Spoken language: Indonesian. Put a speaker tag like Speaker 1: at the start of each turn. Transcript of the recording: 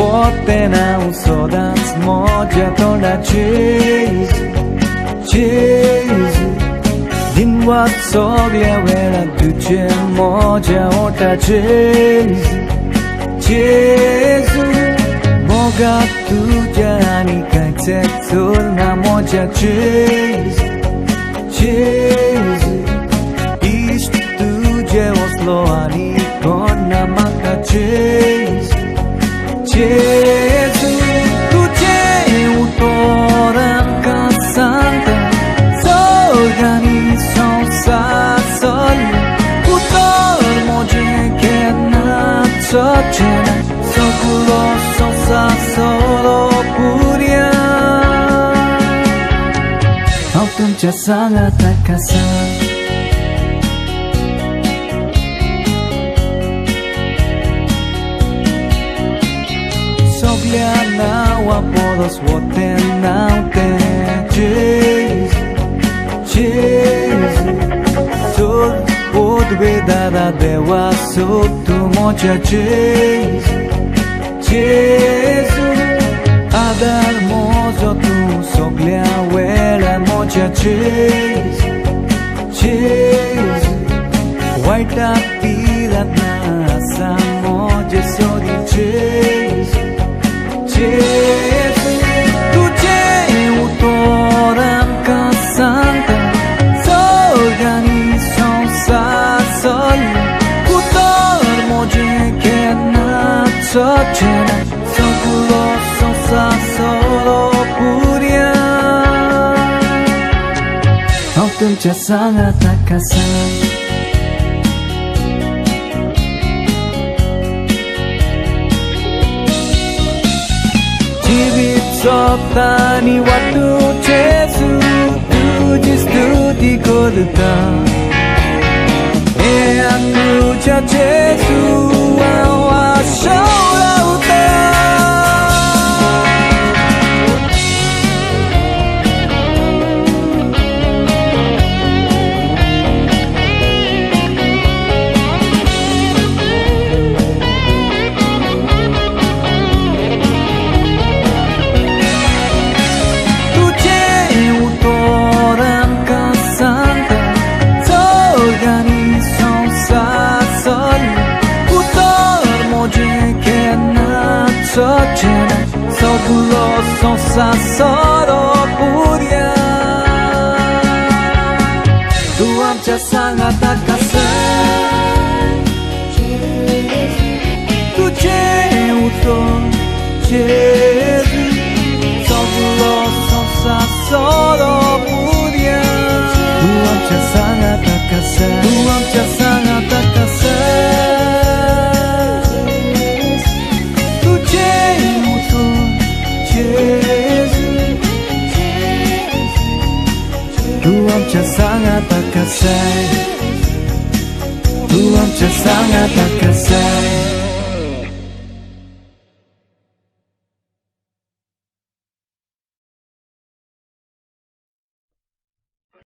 Speaker 1: 我的那无所当时莫家都来 cheese din wat soglia vela tuche moja ota cheese moga tuja ani kai tsul na moja cheese ist tuje oslo ani konna maka cheese tuche utoran kasanta sogani sonsa sol utor moje kena sochena sokulo sonsa solo puria autum cha sangat kasar Sogliana wa podos woten naute cheese Sol pod vedada dewa sotu mocha cheese Adar mozo tu soglia wela mocha cheese White up pilat na asa moja sodi cheese tuche utoran kasanta sogani sonsa sol utor moje kena sochena sokulo sonsa solo puria autum cha sangat kasar Sotani waktu Jesu tuji studi kodta aku cha Jesu awasho lauta sochena sokulo sonsa solo puria Tuhan cha sangat kasar tuche uton chesu sokulo sonsa solo puria Tuhan cha sangat kasar Tuhan cha sangat kasar Tuhan cha sangat kasar Tuhan cha sangat kasar